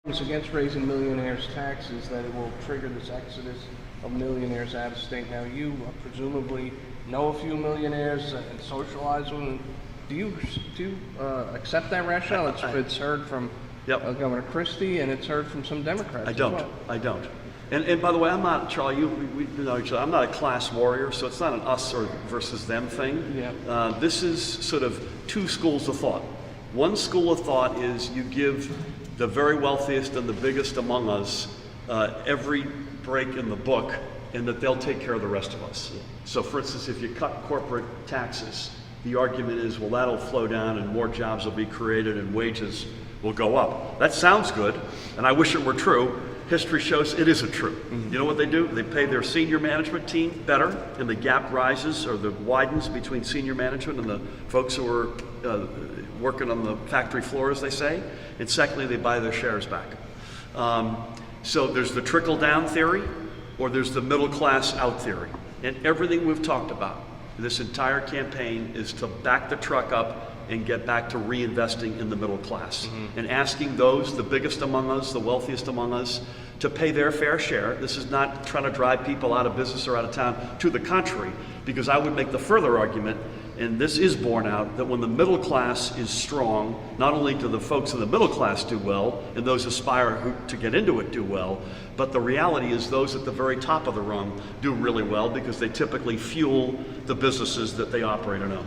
against raising millionaires' taxes, that it will trigger this exodus of millionaires out of state. Now, you presumably know a few millionaires and socialize with them. Do you accept that rationale? It's heard from Governor Christie, and it's heard from some Democrats. I don't. And by the way, I'm not, Charlie, we know each other. I'm not a class warrior, so it's not an us or versus them thing. Yeah. This is sort of two schools of thought. One school of thought is you give the very wealthiest and the biggest among us every break in the book, and that they'll take care of the rest of us. So for instance, if you cut corporate taxes, the argument is, well, that'll flow down and more jobs will be created and wages will go up. That sounds good, and I wish it were true. History shows it isn't true. Mm-hmm. You know what they do? They pay their senior management team better, and the gap rises or the widens between senior management and the folks who are working on the factory floor, as they say. And secondly, they buy their shares back. So there's the trickle-down theory, or there's the middle-class out theory. And everything we've talked about this entire campaign is to back the truck up and get back to reinvesting in the middle class. Mm-hmm. And asking those, the biggest among us, the wealthiest among us, to pay their fair share. This is not trying to drive people out of business or out of town. To the contrary, because I would make the further argument, and this is borne out, that when the middle class is strong, not only do the folks in the middle class do well, and those aspire to get into it do well, but the reality is those at the very top of the rung do really well, because they typically fuel the businesses that they operate and own.